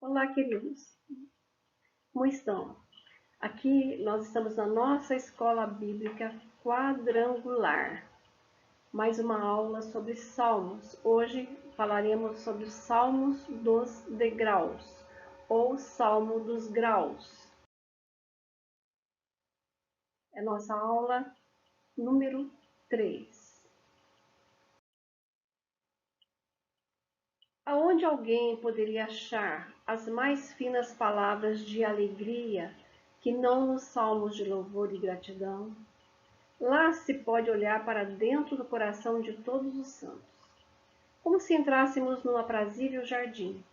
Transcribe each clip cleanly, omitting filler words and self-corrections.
Olá, queridos. Como estão? Aqui nós estamos na nossa escola bíblica quadrangular. Mais uma aula sobre Salmos. Hoje falaremos sobre os Salmos dos degraus, ou Salmo dos graus. É nossa aula número 3. Aonde alguém poderia achar as mais finas palavras de alegria que não nos salmos de louvor e gratidão? Lá se pode olhar para dentro do coração de todos os santos, como se entrássemos num aprazível jardim.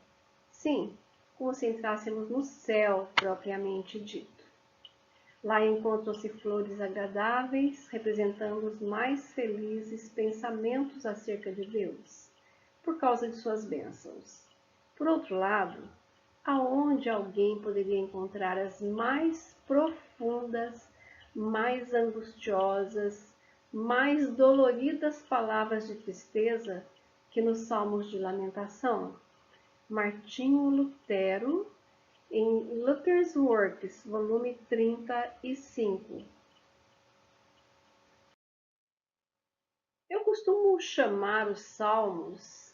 Sim, como se entrássemos no céu propriamente dito. Lá encontram-se flores agradáveis, representando os mais felizes pensamentos acerca de Deus, por causa de suas bênçãos. Por outro lado, aonde alguém poderia encontrar as mais profundas, mais angustiosas, mais doloridas palavras de tristeza que nos Salmos de Lamentação? Martinho Lutero, em Luther's Works, volume 35. Eu costumo chamar os Salmos,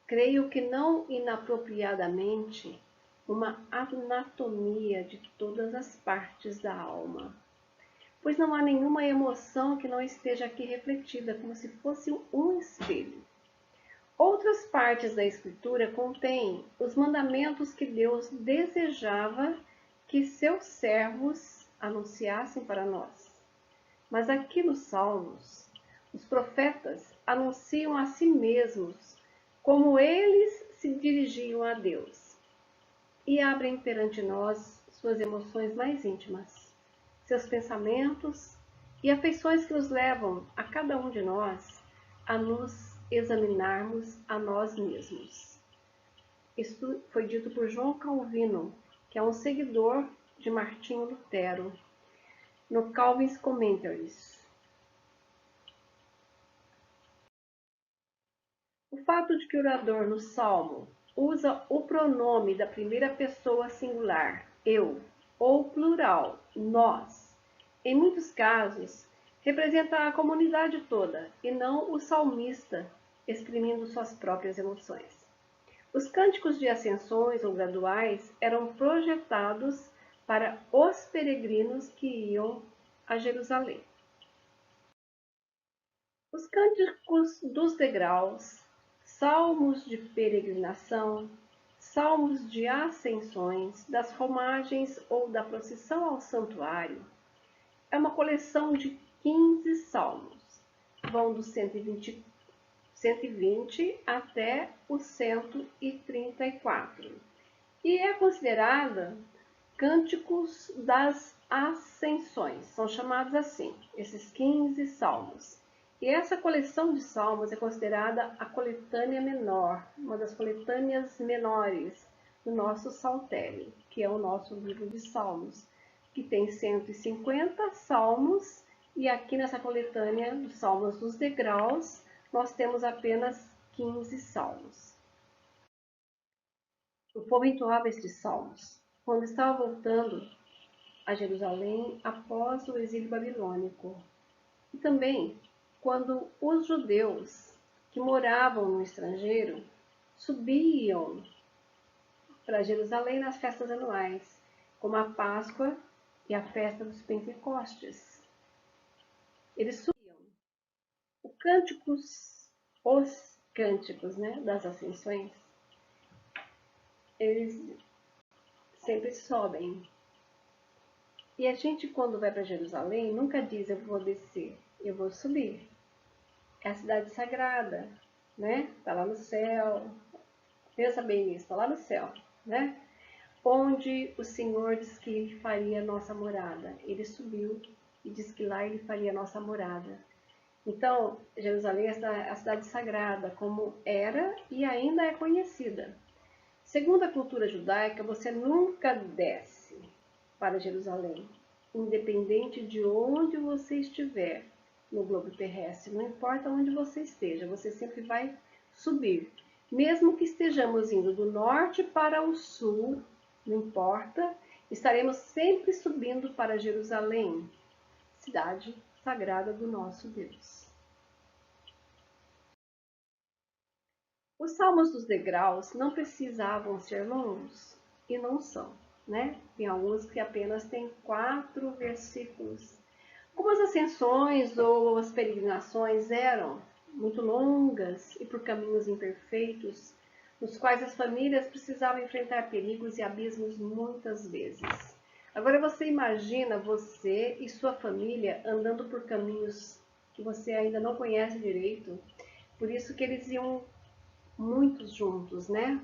creio que não inapropriadamente, uma anatomia de todas as partes da alma, pois não há nenhuma emoção que não esteja aqui refletida, como se fosse um espelho. Outras partes da Escritura contêm os mandamentos que Deus desejava que seus servos anunciassem para nós. Mas aqui nos Salmos, os profetas anunciam a si mesmos como eles se dirigiam a Deus e abrem perante nós suas emoções mais íntimas, seus pensamentos e afeições que nos levam a cada um de nós a nos examinarmos a nós mesmos. Isso foi dito por João Calvino, que é um seguidor de Martinho Lutero, no Calvin's Commentaries. O fato de que o orador no Salmo usa o pronome da primeira pessoa singular, eu, ou plural, nós, em muitos casos, representa a comunidade toda e não o salmista exprimindo suas próprias emoções. Os cânticos de ascensões ou graduais eram projetados para os peregrinos que iam a Jerusalém. Os cânticos dos degraus, salmos de peregrinação, salmos de ascensões, das romagens ou da procissão ao santuário, é uma coleção de 15 salmos. Vão do 120 até o 134. E é considerada cânticos das ascensões. São chamados assim, esses 15 salmos. E essa coleção de salmos é considerada a coletânea menor, uma das coletâneas menores do nosso saltério, que é o nosso livro de salmos, que tem 150 salmos, e aqui nessa coletânea dos salmos dos degraus, nós temos apenas 15 salmos. O povo entoava estes salmos quando estava voltando a Jerusalém após o exílio babilônico, e também quando os judeus que moravam no estrangeiro subiam para Jerusalém nas festas anuais, como a Páscoa e a festa dos Pentecostes. Eles subiam. Os cânticos, das ascensões, eles sempre sobem. E a gente, quando vai para Jerusalém, nunca diz eu vou descer, eu vou subir. É a cidade sagrada, né? Está lá no céu. Pensa bem nisso, está lá no céu, né? Onde o Senhor diz que ele faria a nossa morada. Ele subiu e diz que lá ele faria a nossa morada. Então, Jerusalém é a cidade sagrada, como era e ainda é conhecida. Segundo a cultura judaica, você nunca desce para Jerusalém, independente de onde você estiver no globo terrestre. Não importa onde você esteja, você sempre vai subir. Mesmo que estejamos indo do norte para o sul, não importa, estaremos sempre subindo para Jerusalém, cidade sagrada do nosso Deus. Os salmos dos degraus não precisavam ser longos, e não são, né? Tem alguns que apenas têm 4 versículos. Algumas ascensões ou as peregrinações eram muito longas e por caminhos imperfeitos, nos quais as famílias precisavam enfrentar perigos e abismos muitas vezes. Agora você imagina você e sua família andando por caminhos que você ainda não conhece direito, por isso que eles iam muitos juntos, né?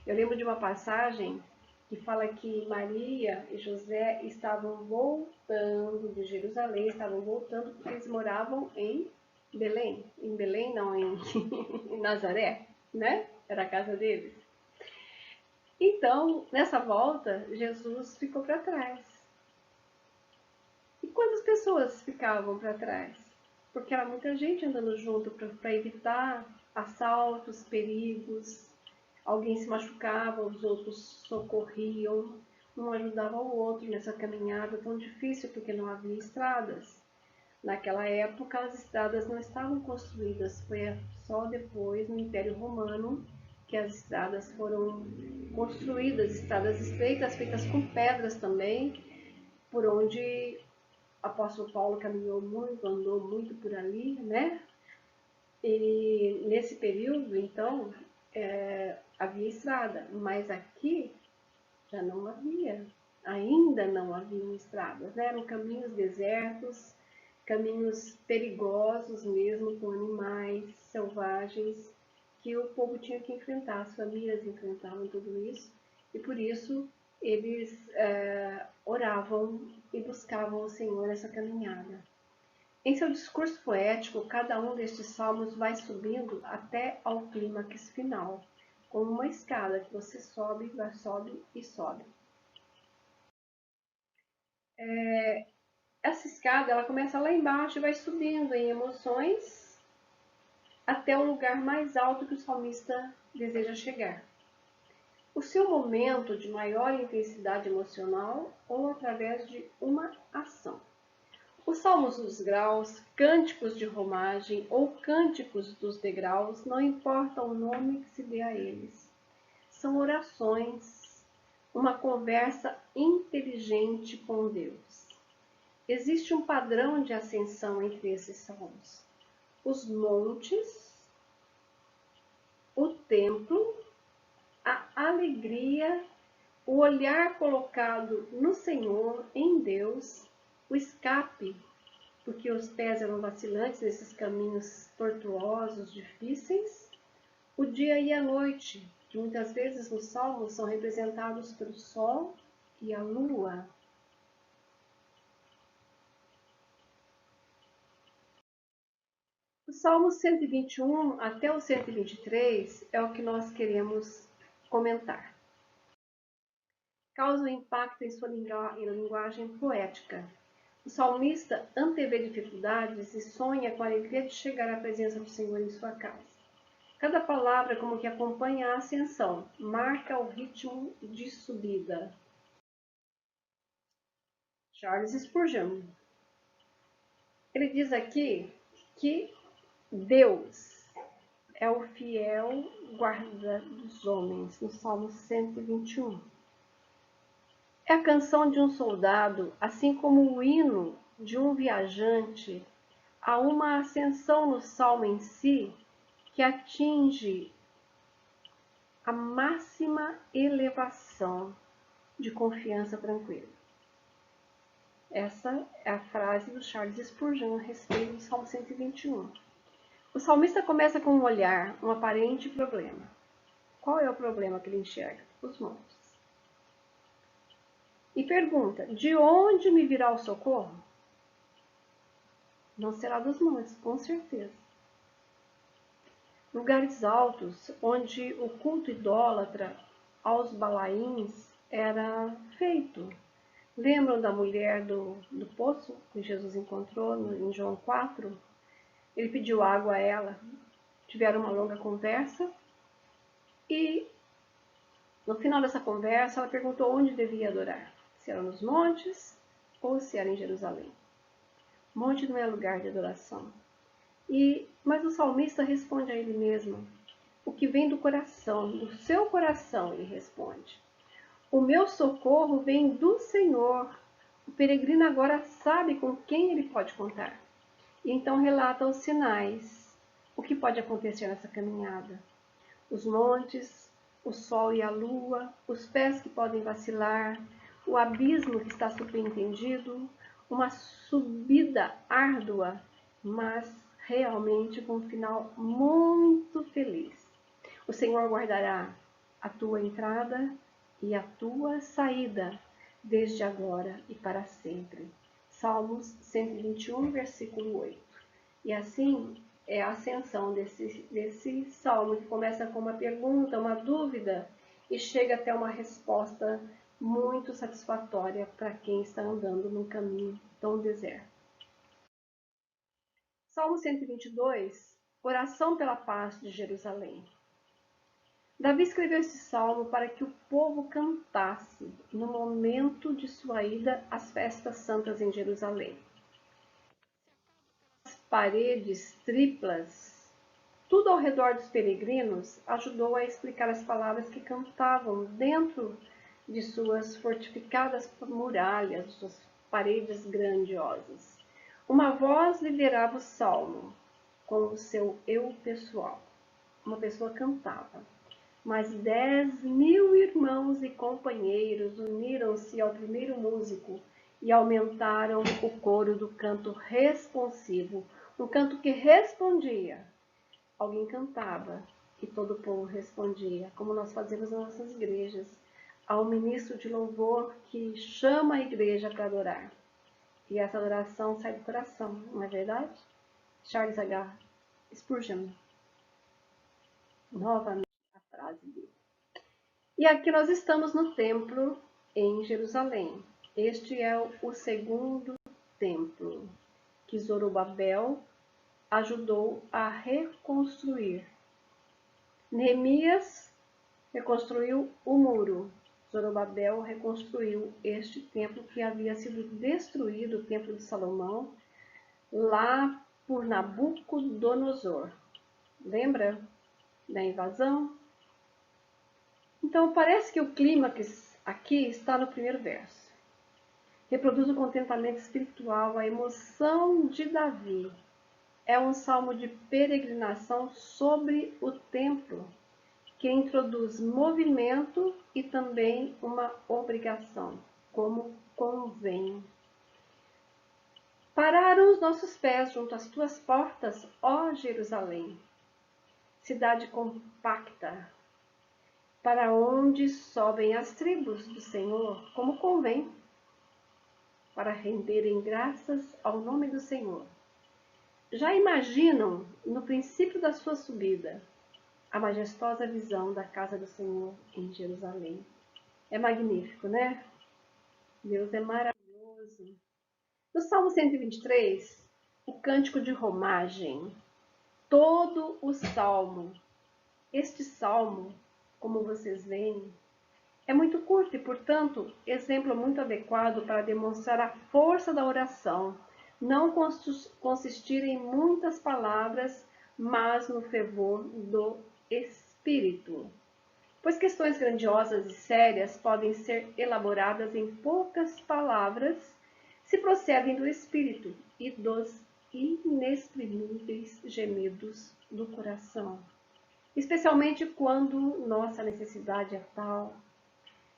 Eu lembro de uma passagem que fala que Maria e José estavam voltando de Jerusalém, estavam voltando porque eles moravam em Belém. Em Belém, não, em Nazaré, né? Era a casa deles. Então, nessa volta, Jesus ficou para trás. E quantas pessoas ficavam para trás? Porque era muita gente andando junto para evitar assaltos, perigos. Alguém se machucava, os outros socorriam, um ajudava o outro nessa caminhada tão difícil porque não havia estradas. Naquela época as estradas não estavam construídas, foi só depois no Império Romano que as estradas foram construídas, estradas estreitas feitas com pedras também, por onde o apóstolo Paulo caminhou muito, andou muito por ali, né? E nesse período, então, havia estrada, mas aqui já não havia, ainda não haviam estradas, né? Eram caminhos desertos, caminhos perigosos mesmo, com animais selvagens, que o povo tinha que enfrentar, as famílias enfrentavam tudo isso, e por isso eles oravam e buscavam o Senhor nessa caminhada. Em seu discurso poético, cada um destes salmos vai subindo até ao clímax final, como uma escada que você sobe, vai, sobe e sobe. Essa escada ela começa lá embaixo e vai subindo em emoções até o lugar mais alto que o salmista deseja chegar. O seu momento de maior intensidade emocional ou através de uma ação. Os salmos dos graus, cânticos de romagem ou cânticos dos degraus, não importa o nome que se dê a eles. São orações, uma conversa inteligente com Deus. Existe um padrão de ascensão entre esses salmos. Os montes, o templo, a alegria, o olhar colocado no Senhor, em Deus, o escape, porque os pés eram vacilantes nesses caminhos tortuosos, difíceis, o dia e a noite, que muitas vezes nos salmos são representados pelo sol e a lua. O Salmo 121 até o 123 é o que nós queremos comentar. Causa um impacto em sua linguagem poética. O salmista antevê dificuldades e sonha com a alegria de chegar à presença do Senhor em sua casa. Cada palavra como que acompanha a ascensão, marca o ritmo de subida. Charles Spurgeon. Ele diz aqui que Deus é o fiel guarda dos homens, no Salmo 121. É a canção de um soldado, assim como o hino de um viajante, há uma ascensão no salmo em si que atinge a máxima elevação de confiança tranquila. Essa é a frase do Charles Spurgeon a respeito do Salmo 121. O salmista começa com um olhar, um aparente problema. Qual é o problema que ele enxerga? Os montes. E pergunta, de onde me virá o socorro? Não será dos montes, com certeza. Lugares altos, onde o culto idólatra aos balaíns era feito. Lembram da mulher do poço que Jesus encontrou em João 4? Ele pediu água a ela. Tiveram uma longa conversa. E no final dessa conversa, ela perguntou onde devia adorar, se era nos montes ou se era em Jerusalém. Monte não é lugar de adoração. Mas o salmista responde a ele mesmo, o que vem do coração, do seu coração, ele responde. O meu socorro vem do Senhor. O peregrino agora sabe com quem ele pode contar. E então relata os sinais, o que pode acontecer nessa caminhada. Os montes, o sol e a lua, os pés que podem vacilar, o abismo que está subentendido, uma subida árdua, mas realmente com um final muito feliz. O Senhor guardará a tua entrada e a tua saída, desde agora e para sempre. Salmos 121, versículo 8. E assim é a ascensão desse salmo, que começa com uma pergunta, uma dúvida, e chega até uma resposta muito satisfatória para quem está andando num caminho tão deserto. Salmo 122, oração pela paz de Jerusalém. Davi escreveu esse salmo para que o povo cantasse no momento de sua ida às festas santas em Jerusalém. As paredes triplas, tudo ao redor dos peregrinos, ajudou a explicar as palavras que cantavam dentro de suas fortificadas muralhas, suas paredes grandiosas. Uma voz liderava o salmo com o seu eu pessoal. Uma pessoa cantava. Mas 10.000 irmãos e companheiros uniram-se ao primeiro músico e aumentaram o coro do canto responsivo, um canto que respondia. Alguém cantava e todo o povo respondia, como nós fazemos nas nossas igrejas. Há um ministro de louvor que chama a igreja para adorar. E essa adoração sai do coração, não é verdade? Charles H. Spurgeon. Novamente a frase dele. E aqui nós estamos no templo em Jerusalém. Este é o segundo templo que Zorobabel ajudou a reconstruir. Neemias reconstruiu o muro. Zorobabel reconstruiu este templo que havia sido destruído, o templo de Salomão, lá por Nabucodonosor. Lembra da invasão? Então, parece que o clímax aqui está no primeiro verso. Reproduz o contentamento espiritual, a emoção de Davi. É um salmo de peregrinação sobre o templo, que introduz movimento e também uma obrigação, como convém. Pararam os nossos pés junto às tuas portas, ó Jerusalém, cidade compacta, para onde sobem as tribos do Senhor, como convém, para renderem graças ao nome do Senhor. Já imaginam, no princípio da sua subida, a majestosa visão da casa do Senhor em Jerusalém. É magnífico, né? Deus é maravilhoso. No Salmo 123, o cântico de romagem, todo o salmo. Este salmo, como vocês veem, é muito curto e, portanto, exemplo muito adequado para demonstrar a força da oração, não consistir em muitas palavras, mas no fervor do Espírito. Pois questões grandiosas e sérias podem ser elaboradas em poucas palavras se procedem do Espírito e dos inexprimíveis gemidos do coração. Especialmente quando nossa necessidade é tal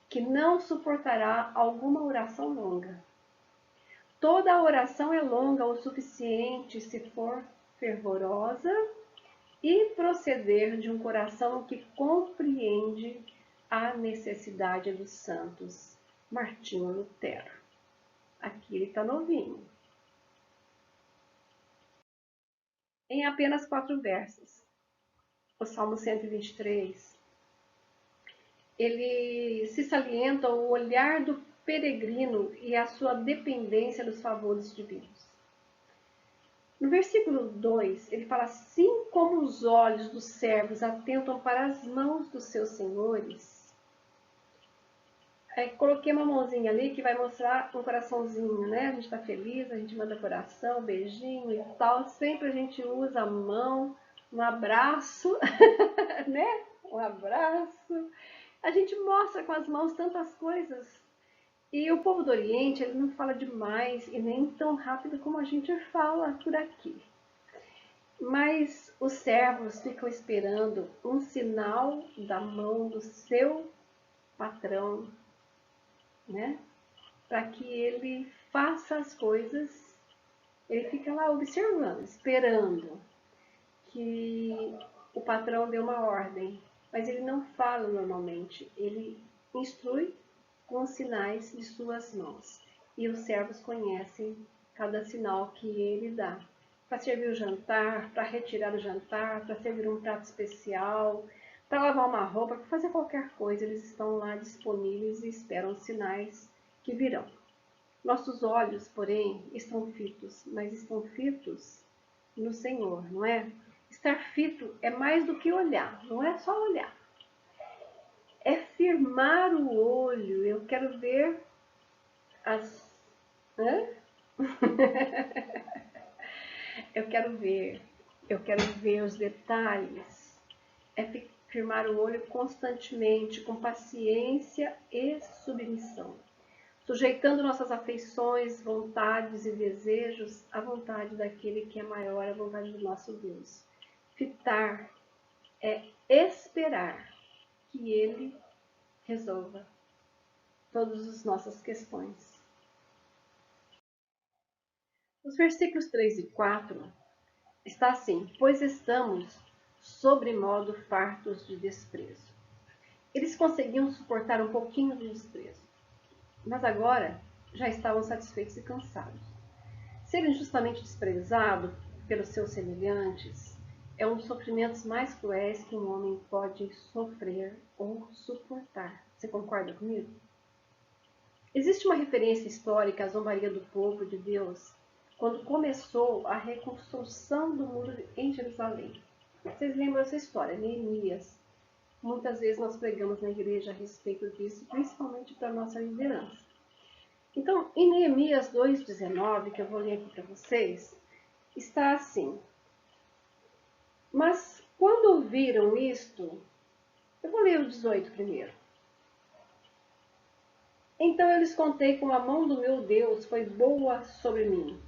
que não suportará alguma oração longa. Toda oração é longa o suficiente se for fervorosa e proceder de um coração que compreende a necessidade dos santos. Martinho Lutero. Aqui ele está novinho. Em apenas 4 versos. O Salmo 123, ele se salienta o olhar do peregrino e a sua dependência dos favores divinos. No versículo 2, ele fala: assim como os olhos dos servos atentam para as mãos dos seus senhores. Aí coloquei uma mãozinha ali que vai mostrar um coraçãozinho, né? A gente está feliz, a gente manda coração, beijinho e tal. Sempre a gente usa a mão, um abraço, né? Um abraço. A gente mostra com as mãos tantas coisas. E o povo do Oriente, ele não fala demais e nem tão rápido como a gente fala por aqui. Mas os servos ficam esperando um sinal da mão do seu patrão, né? Para que ele faça as coisas. Ele fica lá observando, esperando que o patrão dê uma ordem. Mas ele não fala normalmente, ele instrui com os sinais de suas mãos. E os servos conhecem cada sinal que ele dá. Para servir o jantar, para retirar o jantar, para servir um prato especial, para lavar uma roupa, para fazer qualquer coisa, eles estão lá disponíveis e esperam os sinais que virão. Nossos olhos, porém, estão fitos, mas estão fitos no Senhor, não é? Estar fito é mais do que olhar, não é só olhar. É firmar o olho. Eu quero ver as... Hã? Eu quero ver os detalhes. É firmar o olho constantemente, com paciência e submissão, sujeitando nossas afeições, vontades e desejos à vontade daquele que é maior, à vontade do nosso Deus. Fitar é esperar que ele resolva todas as nossas questões. Os versículos 3 e 4 está assim: pois estamos sobremodo fartos de desprezo. Eles conseguiam suportar um pouquinho de desprezo, mas agora já estavam satisfeitos e cansados. Ser injustamente desprezado pelos seus semelhantes é um dos sofrimentos mais cruéis que um homem pode sofrer ou suportar. Você concorda comigo? Existe uma referência histórica à zombaria do povo de Deus quando começou a reconstrução do muro em Jerusalém. Vocês lembram essa história, Neemias? Muitas vezes nós pregamos na igreja a respeito disso, principalmente para a nossa liderança. Então, em Neemias 2,19, que eu vou ler aqui para vocês, está assim: mas quando ouviram isto, eu vou ler o 18 primeiro. Então eu lhes contei como a mão do meu Deus foi boa sobre mim,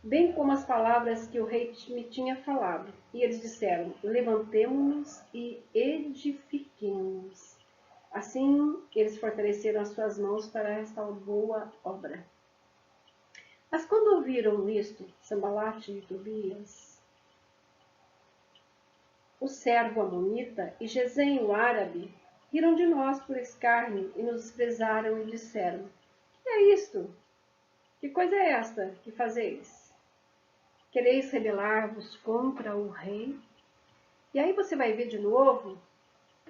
bem como as palavras que o rei me tinha falado. E eles disseram: levantemo-nos e edifiquemo-nos. Assim eles fortaleceram as suas mãos para esta boa obra. Mas quando ouviram isto, Sambalate e Tobias, o servo amonita, e Gesem, o árabe, riram de nós por escárnio e nos desprezaram e disseram: que é isto? Que coisa é esta que fazeis? Quereis rebelar-vos contra o rei? E aí você vai ver de novo,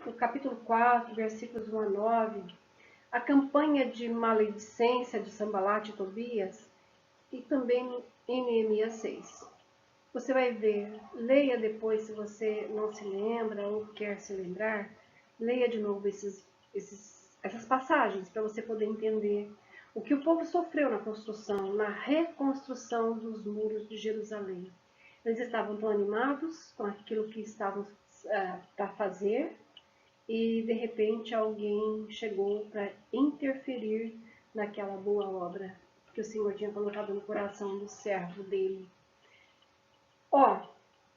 no capítulo 4, versículos 1 a 9, a campanha de maledicência de Sambalate e Tobias, e também em Neemias 6. Você vai ver, leia depois se você não se lembra ou quer se lembrar, leia de novo essas passagens para você poder entender o que o povo sofreu na construção, na reconstrução dos muros de Jerusalém. Eles estavam tão animados com aquilo que estavam para fazer e de repente alguém chegou para interferir naquela boa obra que o Senhor tinha colocado no coração do servo dele.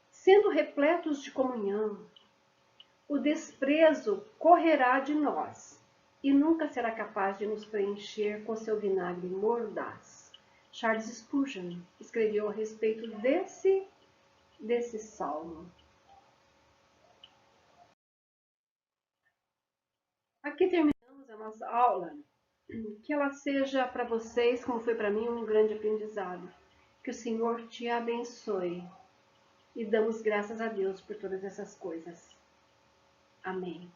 Sendo repletos de comunhão, o desprezo correrá de nós e nunca será capaz de nos preencher com seu vinagre mordaz. Charles Spurgeon escreveu a respeito desse salmo. Aqui terminamos a nossa aula. Que ela seja para vocês, como foi para mim, um grande aprendizado. Que o Senhor te abençoe. E damos graças a Deus por todas essas coisas. Amém.